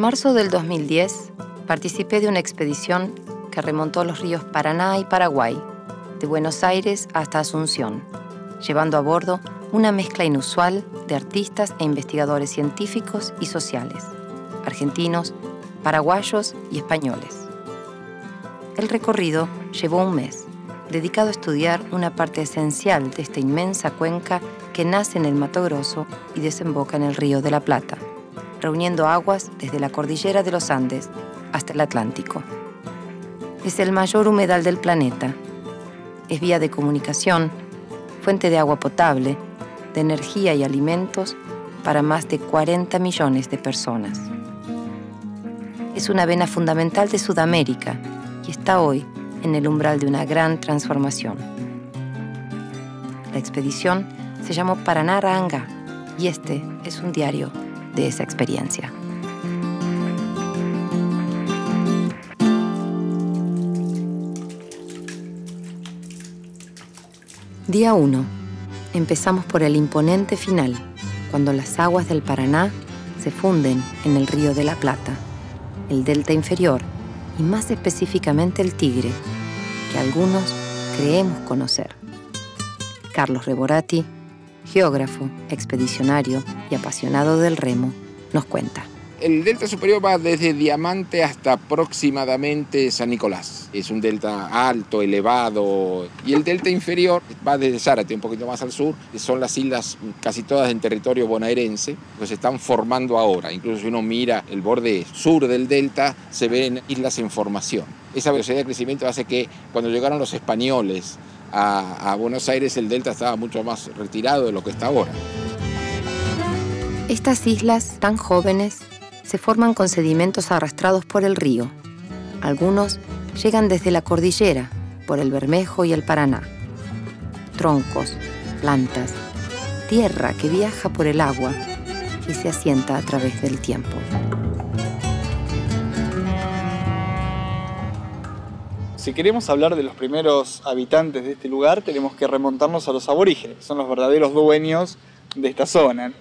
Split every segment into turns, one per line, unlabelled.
marzo del 2010 participé de una expedición que remontó los ríos Paraná y Paraguay, de Buenos Aires hasta Asunción, llevando a bordo una mezcla inusual de artistas e investigadores científicos y sociales, argentinos, paraguayos y españoles. El recorrido llevó un mes, dedicado a estudiar una parte esencial de esta inmensa cuenca que nace en el Mato Grosso y desemboca en el Río de la Plata, reuniendo aguas desde la cordillera de los Andes hasta el Atlántico. Es el mayor humedal del planeta. Es vía de comunicación, fuente de agua potable, de energía y alimentos para más de 40 millones de personas. Es una vena fundamental de Sudamérica y está hoy en el umbral de una gran transformación. La expedición se llamó Paraná-Arahangá y este es un diario de esa experiencia. Día 1. Empezamos por el imponente final, cuando las aguas del Paraná se funden en el Río de la Plata, el delta inferior y más específicamente el Tigre, que algunos creemos conocer. Carlos Reborati, geógrafo, expedicionario y apasionado del remo, nos cuenta.
El delta superior va desde Diamante hasta aproximadamente San Nicolás. Es un delta alto, elevado. Y el delta inferior va desde Zárate, un poquito más al sur. Son las islas casi todas en territorio bonaerense, que se están formando ahora. Incluso si uno mira el borde sur del delta, se ven islas en formación. Esa velocidad de crecimiento hace que cuando llegaron los españoles a Buenos Aires, el delta estaba mucho más retirado de lo que está ahora.
Estas islas tan jóvenes se forman con sedimentos arrastrados por el río. Algunos llegan desde la cordillera, por el Bermejo y el Paraná. Troncos, plantas, tierra que viaja por el agua y se asienta a través del tiempo.
Si queremos hablar de los primeros habitantes de este lugar, tenemos que remontarnos a los aborígenes, que son los verdaderos dueños de esta zona.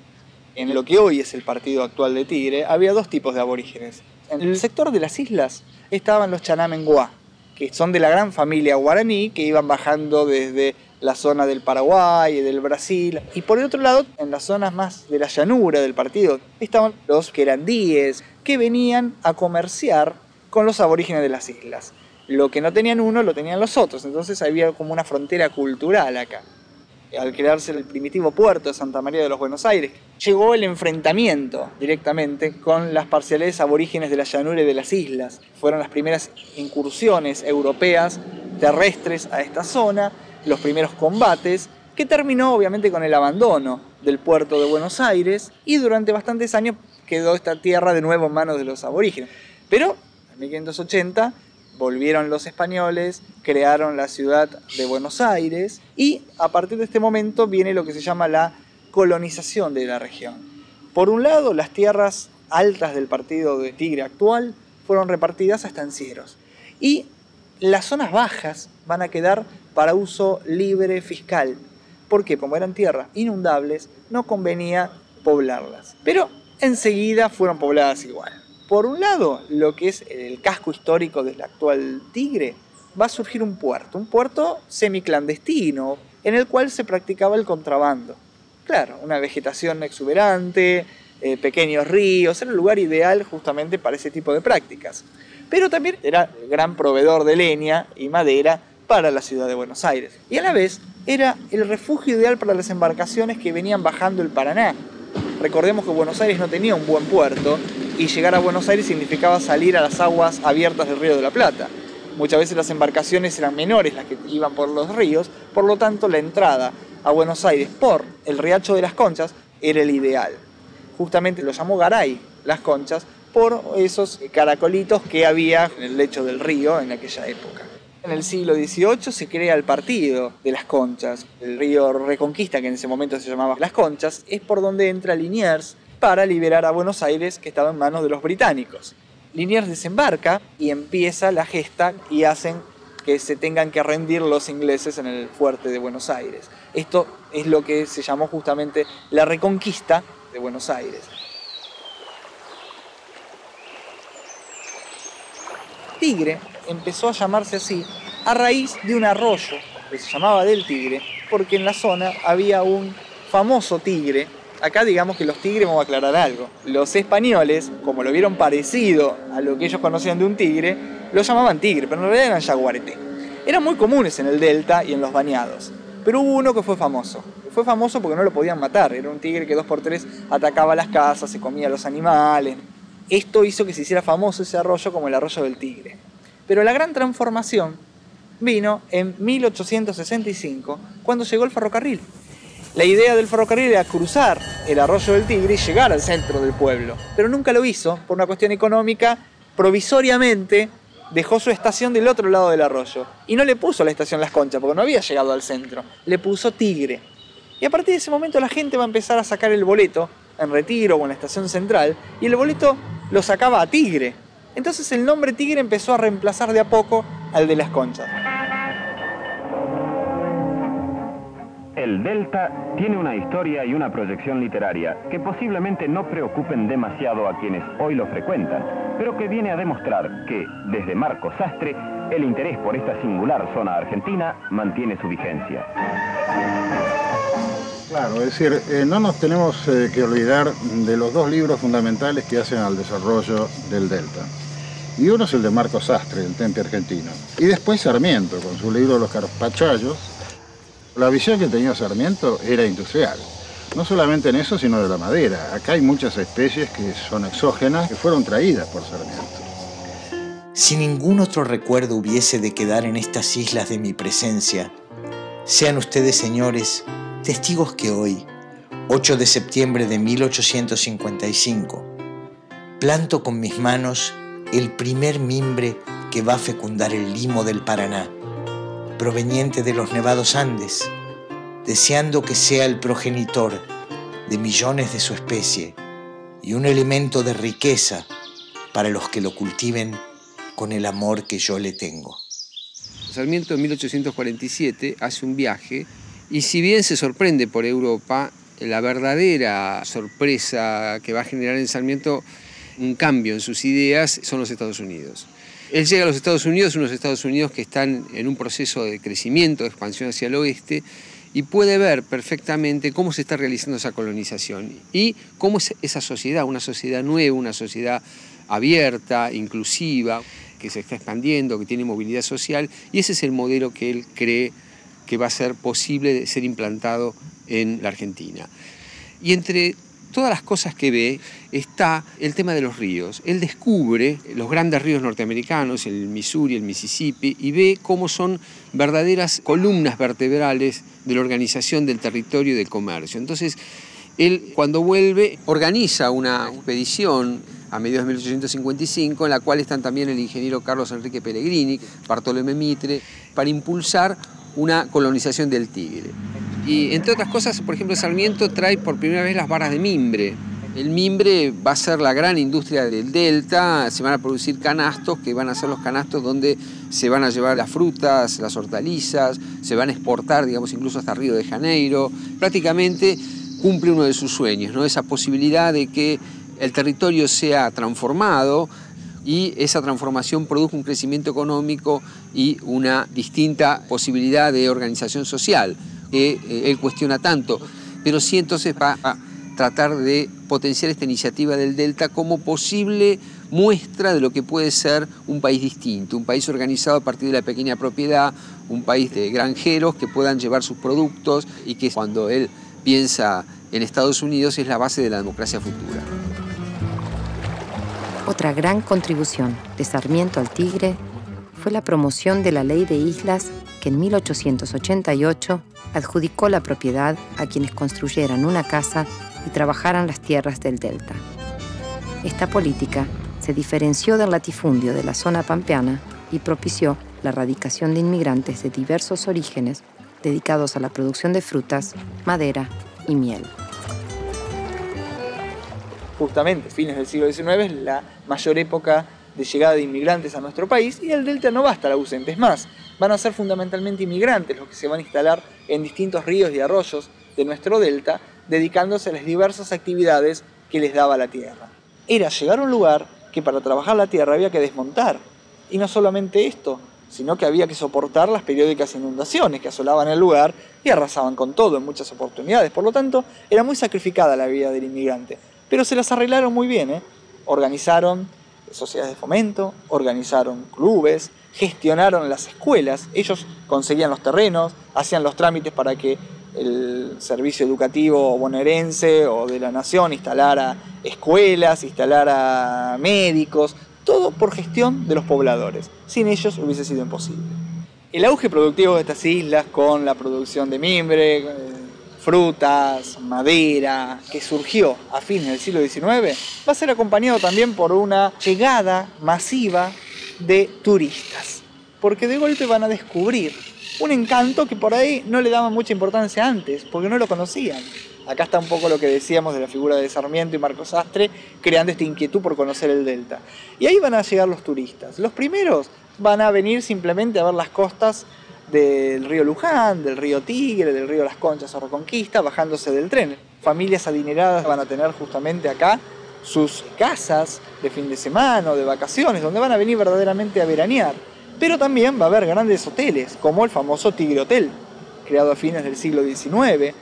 En lo que hoy es el partido actual de Tigre, había dos tipos de aborígenes. En el sector de las islas estaban los Chanamenguá, que son de la gran familia guaraní, que iban bajando desde la zona del Paraguay y del Brasil. Y por el otro lado, en las zonas más de la llanura del partido, estaban los querandíes, que venían a comerciar con los aborígenes de las islas. Lo que no tenían uno, lo tenían los otros. Entonces había como una frontera cultural acá. Al crearse el primitivo puerto de Santa María de los Buenos Aires, llegó el enfrentamiento directamente con las parcialidades aborígenes de la llanura y de las islas. Fueron las primeras incursiones europeas terrestres a esta zona, los primeros combates, que terminó obviamente con el abandono del puerto de Buenos Aires y durante bastantes años quedó esta tierra de nuevo en manos de los aborígenes. Pero en 1580 volvieron los españoles, crearon la ciudad de Buenos Aires y a partir de este momento viene lo que se llama la colonización de la región. Por un lado, las tierras altas del partido de Tigre actual fueron repartidas a estancieros y las zonas bajas van a quedar para uso libre fiscal, porque como eran tierras inundables no convenía poblarlas, pero enseguida fueron pobladas igual. Por un lado, lo que es el casco histórico del actual Tigre, va a surgir un puerto semiclandestino, en el cual se practicaba el contrabando. Claro, una vegetación exuberante, pequeños ríos, era el lugar ideal justamente para ese tipo de prácticas. Pero también era el gran proveedor de leña y madera para la ciudad de Buenos Aires. Y a la vez, era el refugio ideal para las embarcaciones que venían bajando el Paraná. Recordemos que Buenos Aires no tenía un buen puerto, y llegar a Buenos Aires significaba salir a las aguas abiertas del Río de la Plata. Muchas veces las embarcaciones eran menores las que iban por los ríos, por lo tanto la entrada a Buenos Aires por el Riacho de las Conchas era el ideal. Justamente lo llamó Garay, las Conchas, por esos caracolitos que había en el lecho del río en aquella época. En el siglo XVIII se crea el partido de las Conchas. El río Reconquista, que en ese momento se llamaba Las Conchas, es por donde entra Liniers para liberar a Buenos Aires, que estaba en manos de los británicos. Liniers desembarca y empieza la gesta y hacen que se tengan que rendir los ingleses en el fuerte de Buenos Aires. Esto es lo que se llamó justamente la Reconquista de Buenos Aires. Tigre empezó a llamarse así a raíz de un arroyo que se llamaba del Tigre, porque en la zona había un famoso tigre. Acá digamos que los tigres, vamos a aclarar algo. Los españoles, como lo vieron parecido a lo que ellos conocían de un tigre, lo llamaban tigre, pero en realidad eran jaguarete. Eran muy comunes en el delta y en los bañados. Pero hubo uno que fue famoso. Fue famoso porque no lo podían matar. Era un tigre que 2x3 atacaba las casas, se comía a los animales. Esto hizo que se hiciera famoso ese arroyo como el arroyo del Tigre. Pero la gran transformación vino en 1865, cuando llegó el ferrocarril. La idea del ferrocarril era cruzar el arroyo del Tigre y llegar al centro del pueblo. Pero nunca lo hizo, por una cuestión económica. Provisoriamente dejó su estación del otro lado del arroyo. Y no le puso la estación Las Conchas, porque no había llegado al centro. Le puso Tigre. Y a partir de ese momento la gente va a empezar a sacar el boleto en Retiro o en la estación central, y el boleto lo sacaba a Tigre. Entonces el nombre Tigre empezó a reemplazar de a poco al de Las Conchas.
El Delta tiene una historia y una proyección literaria que posiblemente no preocupen demasiado a quienes hoy lo frecuentan, pero que viene a demostrar que, desde Marco Sastre, el interés por esta singular zona argentina mantiene su vigencia.
Claro, es decir, no nos tenemos que olvidar de los dos libros fundamentales que hacen al desarrollo del Delta. Y uno es el de Marco Sastre, El Temple Argentino. Y después Sarmiento, con su libro Los Carpachayos. La visión que tenía Sarmiento era industrial. No solamente en eso, sino de la madera. Acá hay muchas especies que son exógenas, que fueron traídas por Sarmiento.
Si ningún otro recuerdo hubiese de quedar en estas islas de mi presencia, sean ustedes, señores, testigos que hoy, 8 de septiembre de 1855, planto con mis manos el primer mimbre que va a fecundar el limo del Paraná, proveniente de los nevados Andes, deseando que sea el progenitor de millones de su especie y un elemento de riqueza para los que lo cultiven con el amor que yo le tengo.
Sarmiento en 1847 hace un viaje y si bien se sorprende por Europa, la verdadera sorpresa que va a generar en Sarmiento un cambio en sus ideas son los Estados Unidos. Él llega a los Estados Unidos, unos Estados Unidos que están en un proceso de crecimiento, de expansión hacia el oeste, y puede ver perfectamente cómo se está realizando esa colonización y cómo es esa sociedad, una sociedad nueva, una sociedad abierta, inclusiva, que se está expandiendo, que tiene movilidad social, y ese es el modelo que él cree que va a ser posible de ser implantado en la Argentina. Y entre todas las cosas que ve está el tema de los ríos. Él descubre los grandes ríos norteamericanos, el Missouri, el Mississippi, y ve cómo son verdaderas columnas vertebrales de la organización del territorio y del comercio. Entonces, él cuando vuelve organiza una expedición a mediados de 1855, en la cual están también el ingeniero Carlos Enrique Pellegrini, Bartolomé Mitre, para impulsar una colonización del Tigre. Y entre otras cosas, por ejemplo, Sarmiento trae por primera vez las varas de mimbre. El mimbre va a ser la gran industria del Delta, se van a producir canastos, que van a ser los canastos donde se van a llevar las frutas, las hortalizas, se van a exportar, digamos, incluso hasta Río de Janeiro. Prácticamente cumple uno de sus sueños, ¿no? Esa posibilidad de que el territorio sea transformado y esa transformación produzca un crecimiento económico y una distinta posibilidad de organización social que él cuestiona tanto, pero sí entonces va a tratar de potenciar esta iniciativa del Delta como posible muestra de lo que puede ser un país distinto, un país organizado a partir de la pequeña propiedad, un país de granjeros que puedan llevar sus productos y que cuando él piensa en Estados Unidos es la base de la democracia futura.
Otra gran contribución de Sarmiento al Tigre fue la promoción de la Ley de Islas que en 1888 adjudicó la propiedad a quienes construyeran una casa y trabajaran las tierras del Delta. Esta política se diferenció del latifundio de la zona pampeana y propició la radicación de inmigrantes de diversos orígenes dedicados a la producción de frutas, madera y miel.
Justamente, fines del siglo XIX es la mayor época de llegada de inmigrantes a nuestro país y el Delta no va a estar ausente. Es más, van a ser fundamentalmente inmigrantes los que se van a instalar en distintos ríos y arroyos de nuestro Delta, dedicándose a las diversas actividades que les daba la tierra. Era llegar a un lugar que para trabajar la tierra había que desmontar Y no solamente esto, sino que había que soportar las periódicas inundaciones que asolaban el lugar y arrasaban con todo en muchas oportunidades. Por lo tanto, era muy sacrificada la vida del inmigrante. Pero se las arreglaron muy bien, ¿eh? Organizaron sociedades de fomento, organizaron clubes, gestionaron las escuelas. Ellos conseguían los terrenos, hacían los trámites para que el servicio educativo bonaerense o de la nación instalara escuelas, instalara médicos, todo por gestión de los pobladores. Sin ellos hubiese sido imposible. El auge productivo de estas islas, con la producción de mimbre, frutas, madera, que surgió a fines del siglo XIX, va a ser acompañado también por una llegada masiva de turistas, porque de golpe van a descubrir un encanto que por ahí no le daban mucha importancia antes, porque no lo conocían. Acá está un poco lo que decíamos de la figura de Sarmiento y Marcos Sastre, creando esta inquietud por conocer el delta. Y ahí van a llegar los turistas. Los primeros van a venir simplemente a ver las costas del río Luján, del río Tigre, del río Las Conchas o Reconquista, bajándose del tren. Familias adineradas van a tener justamente acá sus casas de fin de semana o de vacaciones, donde van a venir verdaderamente a veranear. Pero también va a haber grandes hoteles, como el famoso Tigre Hotel, creado a fines del siglo XIX.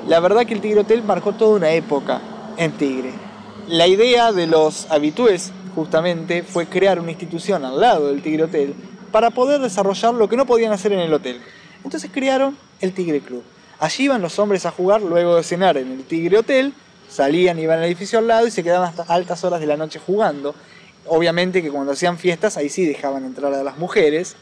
La verdad que el Tigre Hotel marcó toda una época en Tigre. La idea de los habitués, justamente, fue crear una institución al lado del Tigre Hotel para poder desarrollar lo que no podían hacer en el hotel. Entonces crearon el Tigre Club. Allí iban los hombres a jugar luego de cenar en el Tigre Hotel, salían, iban al edificio al lado y se quedaban hasta altas horas de la noche jugando. Obviamente que cuando hacían fiestas, ahí sí dejaban entrar a las mujeres.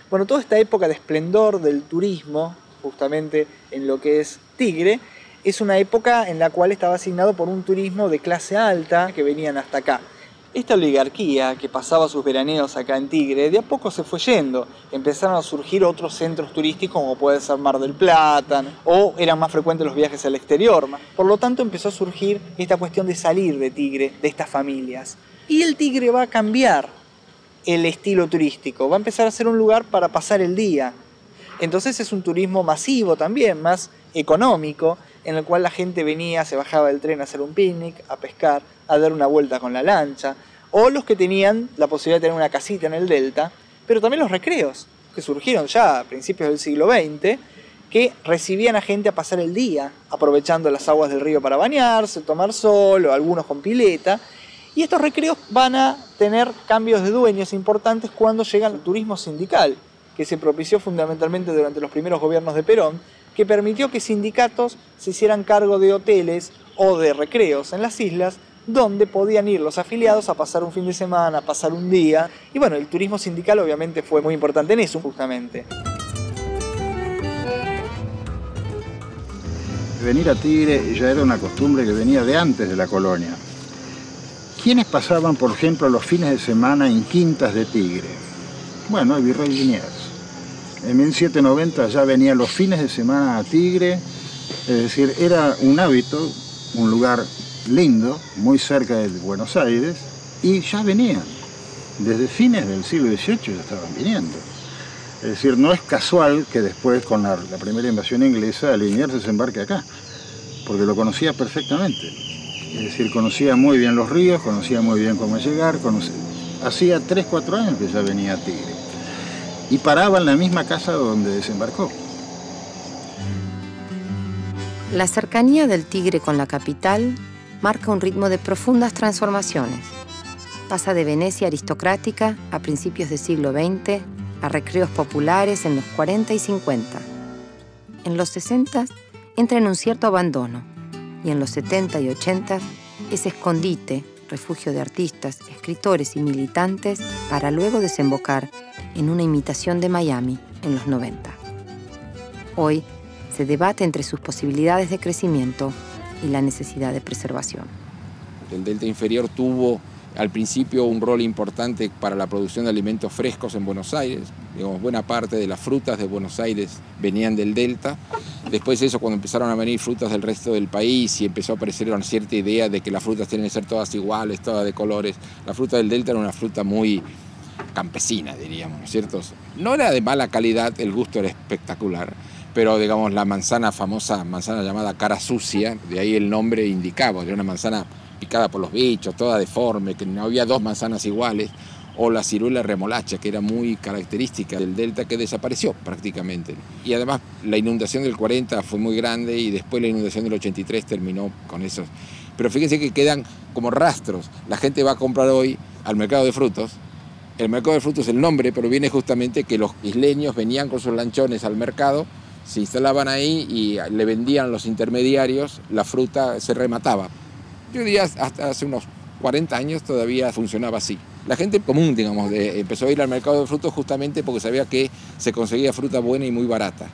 Bueno, toda esta época de esplendor del turismo, justamente en lo que es Tigre, es una época en la cual estaba asignado por un turismo de clase alta que venían hasta acá. Esta oligarquía que pasaba sus veraneos acá en Tigre, de a poco se fue yendo. Empezaron a surgir otros centros turísticos como puede ser Mar del Plata, o eran más frecuentes los viajes al exterior. Por lo tanto empezó a surgir esta cuestión de salir de Tigre, de estas familias. Y el Tigre va a cambiar el estilo turístico, va a empezar a ser un lugar para pasar el día. Entonces es un turismo masivo también, más económico, en el cual la gente venía, se bajaba del tren a hacer un picnic, a pescar, a dar una vuelta con la lancha, o los que tenían la posibilidad de tener una casita en el delta, pero también los recreos, que surgieron ya a principios del siglo XX, que recibían a gente a pasar el día, aprovechando las aguas del río para bañarse, tomar sol, o algunos con pileta. Y estos recreos van a tener cambios de dueños importantes cuando llega el turismo sindical, que se propició fundamentalmente durante los primeros gobiernos de Perón, que permitió que sindicatos se hicieran cargo de hoteles o de recreos en las islas, donde podían ir los afiliados a pasar un fin de semana, a pasar un día. Y bueno, el turismo sindical obviamente fue muy importante en eso, justamente.
Venir a Tigre ya era una costumbre que venía de antes de la colonia. ¿Quiénes pasaban, por ejemplo, los fines de semana en quintas de Tigre? Bueno, el virrey Liniers. En 1790 ya venían los fines de semana a Tigre, es decir, era un hábito, un lugar lindo, muy cerca de Buenos Aires, y ya venían. Desde fines del siglo XVIII ya estaban viniendo. Es decir, no es casual que después, con la primera invasión inglesa, Liniers desembarque acá, porque lo conocía perfectamente. Es decir, conocía muy bien los ríos, conocía muy bien cómo llegar, hacía 3 o 4 años que ya venía a Tigre. Y paraba en la misma casa donde desembarcó.
La cercanía del Tigre con la capital marca un ritmo de profundas transformaciones. Pasa de Venecia aristocrática a principios del siglo XX a recreos populares en los 40 y 50. En los 60 entra en un cierto abandono y en los 70 y 80 es escondite, refugio de artistas, escritores y militantes para luego desembocar en una imitación de Miami en los 90. Hoy se debate entre sus posibilidades de crecimiento y la necesidad de preservación.
El delta inferior tuvo al principio un rol importante para la producción de alimentos frescos en Buenos Aires. Digamos, buena parte de las frutas de Buenos Aires venían del delta. Después de eso, cuando empezaron a venir frutas del resto del país y empezó a aparecer una cierta idea de que las frutas tienen que ser todas iguales, todas de colores, la fruta del delta era una fruta muy campesina, diríamos, ¿no es cierto? No era de mala calidad, el gusto era espectacular, pero digamos la manzana, famosa manzana llamada cara sucia, de ahí el nombre indicaba, era una manzana picada por los bichos, toda deforme, que no había 2 manzanas iguales, o la ciruela remolacha, que era muy característica del delta, que desapareció prácticamente. Y además la inundación del 40 fue muy grande y después la inundación del 83 terminó con esos. Pero fíjense que quedan como rastros. La gente va a comprar hoy al mercado de frutos. El mercado de frutos, el nombre proviene justamente que los isleños venían con sus lanchones al mercado, se instalaban ahí y le vendían a los intermediarios, la fruta se remataba. Yo diría hasta hace unos 40 años todavía funcionaba así. La gente común, digamos, empezó a ir al mercado de frutos justamente porque sabía que se conseguía fruta buena y muy barata,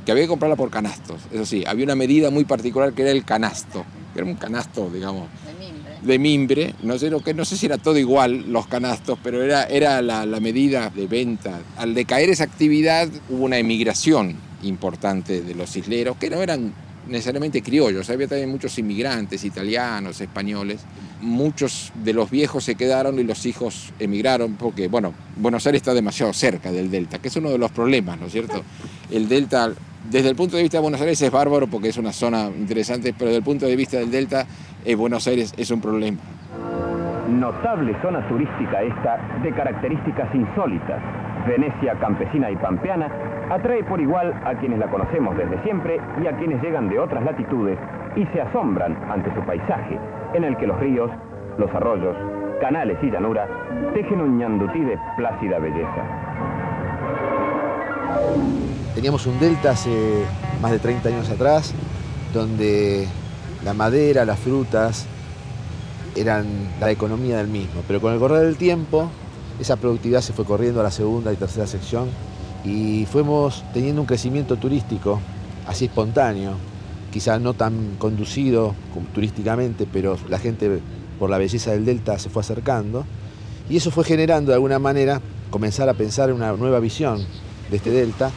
que había que comprarla por canastos. Eso sí, había una medida muy particular que era el canasto, que era un canasto, digamos, de mimbre. No sé si era todo igual los canastos, pero era la medida de venta. Al decaer esa actividad hubo una emigración importante de los isleros, que no eran necesariamente criollos, había también muchos inmigrantes, italianos, españoles. Muchos de los viejos se quedaron y los hijos emigraron porque, bueno, Buenos Aires está demasiado cerca del delta, que es uno de los problemas, ¿no es cierto? El delta, desde el punto de vista de Buenos Aires es bárbaro porque es una zona interesante, pero desde el punto de vista del delta, Buenos Aires es un problema.
Notable zona turística esta, de características insólitas. Venecia campesina y pampeana atrae por igual a quienes la conocemos desde siempre y a quienes llegan de otras latitudes y se asombran ante su paisaje, en el que los ríos, los arroyos, canales y llanura tejen un ñandutí de plácida belleza.
Teníamos un delta hace más de 30 años atrás, donde la madera, las frutas, eran la economía del mismo, pero con el correr del tiempo esa productividad se fue corriendo a la segunda y tercera sección y fuimos teniendo un crecimiento turístico así espontáneo, quizás no tan conducido turísticamente, pero la gente por la belleza del delta se fue acercando y eso fue generando de alguna manera comenzar a pensar en una nueva visión de este delta,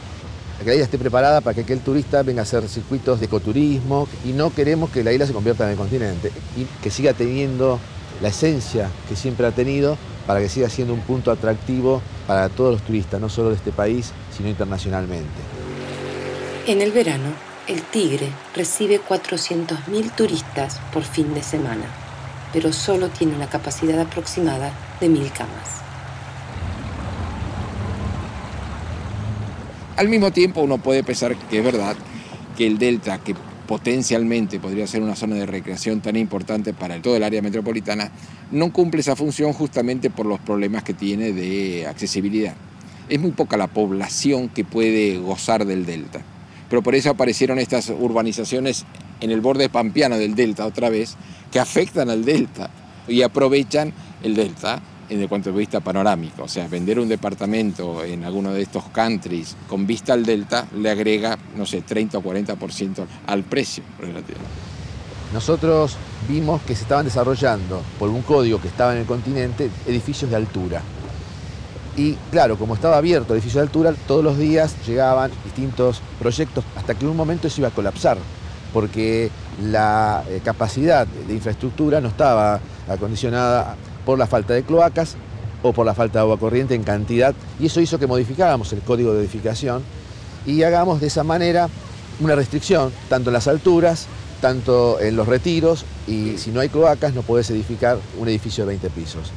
que la isla esté preparada para que aquel turista venga a hacer circuitos de ecoturismo y no queremos que la isla se convierta en el continente y que siga teniendo la esencia que siempre ha tenido para que siga siendo un punto atractivo para todos los turistas, no solo de este país, sino internacionalmente.
En el verano, el Tigre recibe 400.000 turistas por fin de semana, pero solo tiene una capacidad aproximada de 1.000 camas.
Al mismo tiempo uno puede pensar que es verdad que el delta, que potencialmente podría ser una zona de recreación tan importante para todo el área metropolitana, no cumple esa función justamente por los problemas que tiene de accesibilidad. Es muy poca la población que puede gozar del delta, pero por eso aparecieron estas urbanizaciones en el borde pampeano del delta otra vez, que afectan al delta y aprovechan el delta desde el punto de vista panorámico. O sea, vender un departamento en alguno de estos countries con vista al delta le agrega, no sé, 30 o 40% al precio relativo.
Nosotros vimos que se estaban desarrollando, por un código que estaba en el continente, edificios de altura. Y claro, como estaba abierto el edificio de altura, todos los días llegaban distintos proyectos hasta que en un momento eso iba a colapsar, porque la capacidad de infraestructura no estaba acondicionada por la falta de cloacas o por la falta de agua corriente en cantidad, y eso hizo que modificáramos el código de edificación y hagamos de esa manera una restricción, tanto en las alturas, tanto en los retiros, y si no hay cloacas no podés edificar un edificio de 20 pisos.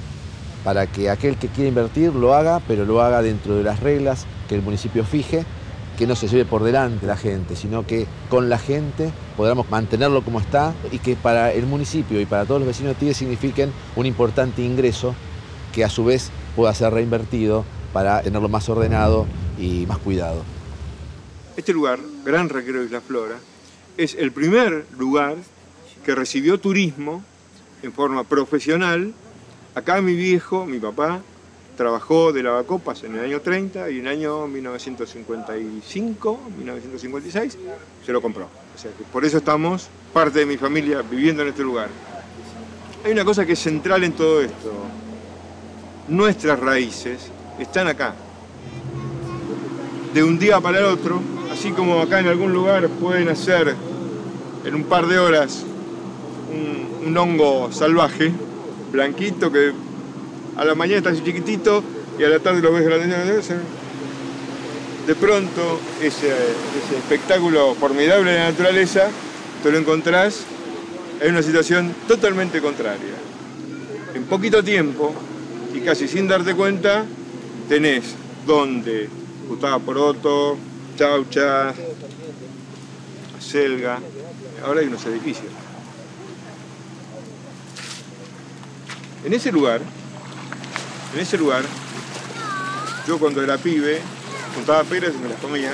Para que aquel que quiera invertir lo haga, pero lo haga dentro de las reglas que el municipio fije, que no se lleve por delante la gente, sino que con la gente podamos mantenerlo como está y que para el municipio y para todos los vecinos de Tigre signifiquen un importante ingreso que a su vez pueda ser reinvertido para tenerlo más ordenado y más cuidado.
Este lugar, Gran Recreo Isla Flora, es el primer lugar que recibió turismo en forma profesional. Acá mi viejo, mi papá, trabajó de lavacopas en el año 30 y en el año 1955, 1956, se lo compró. O sea que por eso estamos, parte de mi familia, viviendo en este lugar. Hay una cosa que es central en todo esto. Nuestras raíces están acá. De un día para el otro, así como acá en algún lugar pueden hacer en un par de horas un hongo salvaje, blanquito, que a la mañana está así chiquitito y a la tarde lo ves grande. De pronto ese espectáculo formidable de la naturaleza te lo encontrás en una situación totalmente contraria. En poquito tiempo y casi sin darte cuenta tenés donde Gustavo Poroto, Chaucha, Selga, ahora hay unos edificios. En ese lugar, yo cuando era pibe, juntaba peras y me las comía,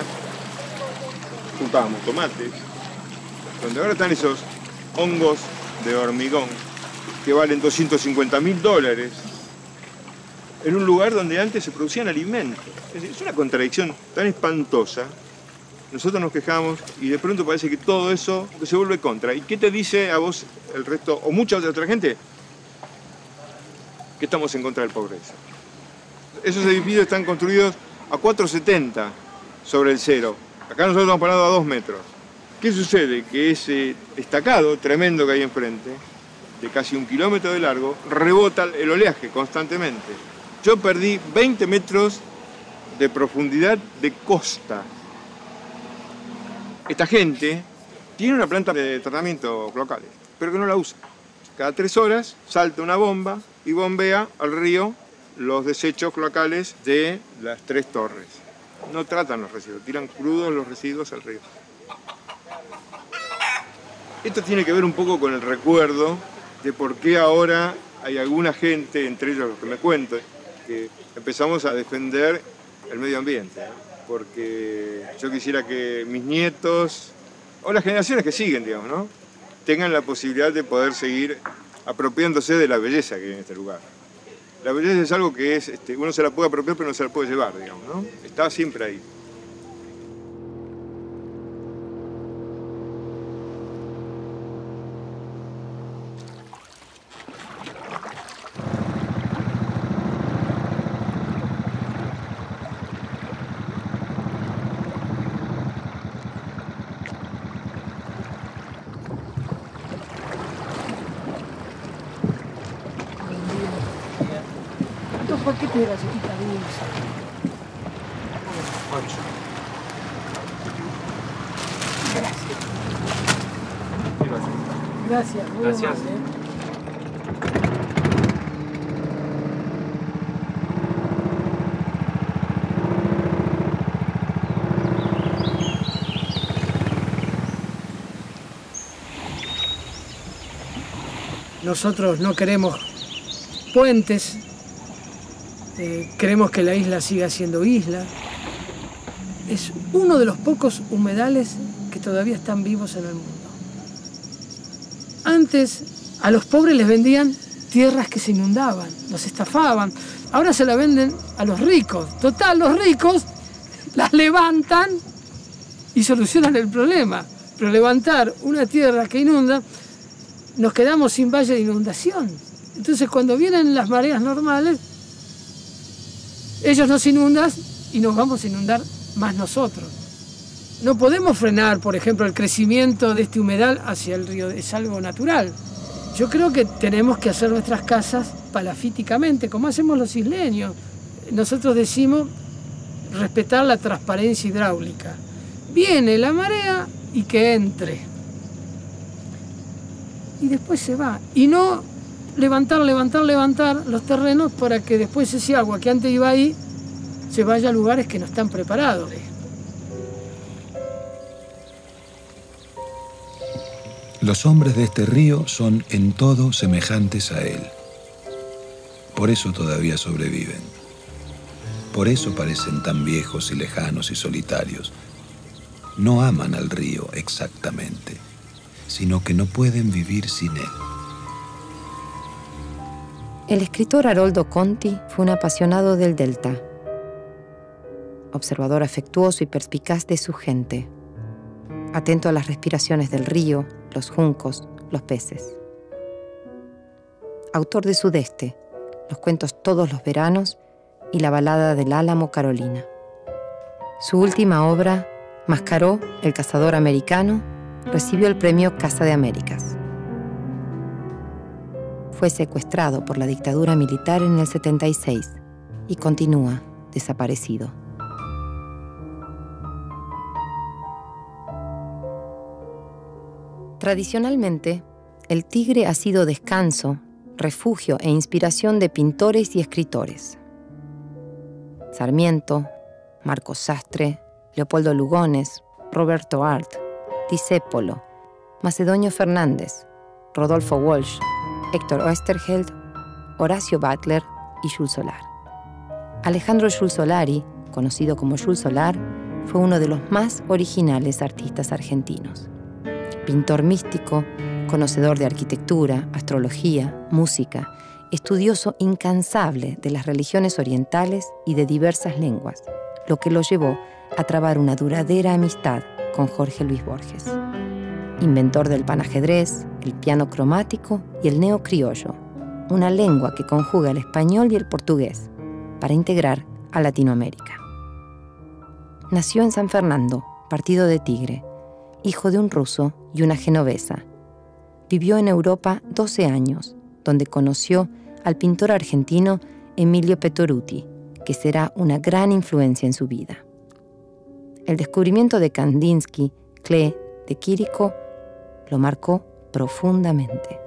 juntábamos tomates, donde ahora están esos hongos de hormigón que valen $250.000, en un lugar donde antes se producían alimentos. Es una contradicción tan espantosa. Nosotros nos quejamos y de pronto parece que todo eso se vuelve contra. ¿Y qué te dice a vos el resto, o mucha otra gente? Que estamos en contra de la pobreza. Esos edificios están construidos a 4,70 sobre el cero. Acá nosotros estamos parados a 2 metros. ¿Qué sucede? Que ese estacado tremendo que hay enfrente, de casi 1 kilómetro de largo, rebota el oleaje constantemente. Yo perdí 20 metros de profundidad de costa. Esta gente tiene una planta de tratamiento cloacales, pero que no la usa. Cada 3 horas salta una bomba y bombea al río los desechos cloacales de las 3 torres. No tratan los residuos, tiran crudos los residuos al río. Esto tiene que ver un poco con el recuerdo de por qué ahora hay alguna gente, entre ellos los que me cuento, que empezamos a defender el medio ambiente, ¿no? Porque yo quisiera que mis nietos, o las generaciones que siguen, digamos, ¿no?, tengan la posibilidad de poder seguir apropiándose de la belleza que hay en este lugar. La belleza es algo que es, uno se la puede apropiar, pero no se la puede llevar, digamos, ¿no? Está siempre ahí.
¿Por qué te de galletita dulce?
8.
Gracias.
Gracias.
Nosotros no queremos puentes. Queremos que la isla siga siendo isla. Es uno de los pocos humedales que todavía están vivos en el mundo. Antes a los pobres les vendían tierras que se inundaban, los estafaban. Ahora se la venden a los ricos. Total, los ricos las levantan y solucionan el problema. Pero levantar una tierra que inunda, nos quedamos sin valle de inundación. Entonces cuando vienen las mareas normales, ellos nos inundan y nos vamos a inundar más nosotros. No podemos frenar, por ejemplo, el crecimiento de este humedal hacia el río, es algo natural. Yo creo que tenemos que hacer nuestras casas palafíticamente, como hacemos los isleños. Nosotros decimos respetar la transparencia hidráulica. Viene la marea y que entre. Y después se va. Y no levantar los terrenos para que después ese agua que antes iba ahí se vaya a lugares que no están preparados.
Los hombres de este río son en todo semejantes a él. Por eso todavía sobreviven. Por eso parecen tan viejos y lejanos y solitarios. No aman al río exactamente, sino que no pueden vivir sin él.
El escritor Haroldo Conti fue un apasionado del delta, observador afectuoso y perspicaz de su gente, atento a las respiraciones del río, los juncos, los peces. Autor de Sudeste, los cuentos Todos los veranos y la balada del Álamo Carolina. Su última obra, Mascaró, el cazador americano, recibió el premio Casa de Américas. Fue secuestrado por la dictadura militar en el 76 y continúa desaparecido. Tradicionalmente, el tigre ha sido descanso refugio e inspiración de pintores y escritores. Sarmiento, Marcos Sastre, Leopoldo Lugones, Roberto Art, Discépolo, Macedonio Fernández, Rodolfo Walsh, Héctor Oesterheld, Horacio Butler y Jules Solar. Alejandro Jules Solari, conocido como Jules Solar, fue uno de los más originales artistas argentinos. Pintor místico, conocedor de arquitectura, astrología, música, estudioso incansable de las religiones orientales y de diversas lenguas, lo que lo llevó a trabar una duradera amistad con Jorge Luis Borges. Inventor del panajedrez, el piano cromático y el neocriollo, una lengua que conjuga el español y el portugués para integrar a Latinoamérica. Nació en San Fernando, partido de Tigre, hijo de un ruso y una genovesa. Vivió en Europa 12 años, donde conoció al pintor argentino Emilio Pettoruti, que será una gran influencia en su vida. El descubrimiento de Kandinsky, Klee, de Quirico, lo marcó profundamente.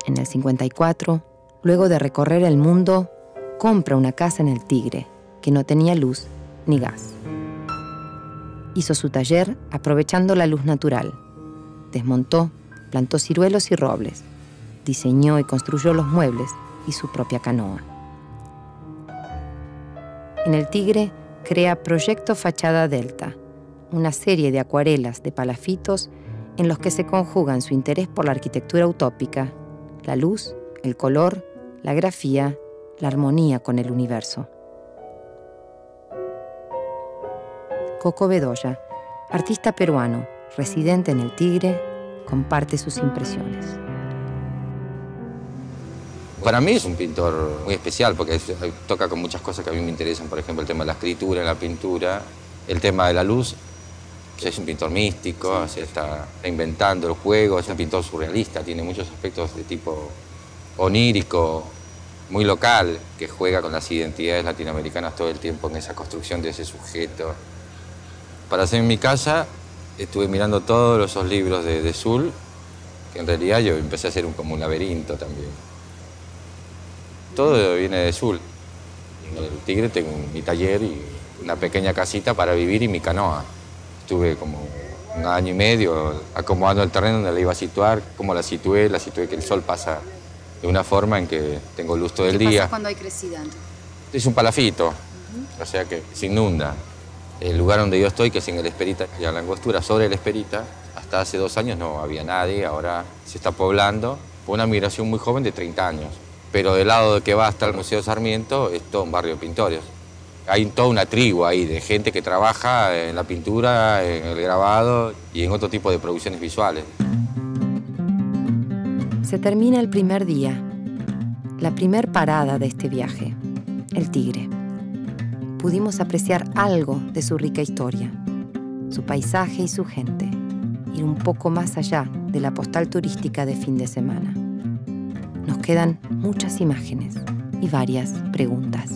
En el 54, luego de recorrer el mundo, compra una casa en el Tigre, que no tenía luz ni gas. Hizo su taller aprovechando la luz natural. Desmontó, plantó ciruelos y robles. Diseñó y construyó los muebles y su propia canoa. En el Tigre crea Proyecto Fachada Delta, una serie de acuarelas de palafitos en los que se conjugan su interés por la arquitectura utópica, la luz, el color, la grafía, la armonía con el universo. Coco Bedoya, artista peruano, residente en el Tigre, comparte sus impresiones.
Para mí es un pintor muy especial porque toca con muchas cosas que a mí me interesan, por ejemplo el tema de la escritura, la pintura, el tema de la luz. Es un pintor místico, se está inventando el juego, es un pintor surrealista, tiene muchos aspectos de tipo onírico, muy local, que juega con las identidades latinoamericanas todo el tiempo en esa construcción de ese sujeto. Para hacer en mi casa estuve mirando todos esos libros de Zull, que en realidad yo empecé a hacer como un laberinto también. Todo viene de Zull. En el Tigre tengo mi taller y una pequeña casita para vivir y mi canoa. Estuve como un año y medio acomodando el terreno donde la iba a situar, cómo la situé que el sol pasa de una forma en que tengo luz todo el día.
¿Qué pasa cuando hay crecimiento?
Es un palafito, o sea que se inunda. El lugar donde yo estoy, que es en el Esperita y a la Angostura, sobre el Esperita, hasta hace 2 años no había nadie, ahora se está poblando por una migración muy joven de 30 años. Pero del lado de que va hasta el Museo Sarmiento es todo un barrio de pintores. Hay toda una tribu ahí de gente que trabaja en la pintura, en el grabado y en otro tipo de producciones visuales.
Se termina el primer día, la primer parada de este viaje, el Tigre. Pudimos apreciar algo de su rica historia, su paisaje y su gente, ir un poco más allá de la postal turística de fin de semana. Nos quedan muchas imágenes y varias preguntas.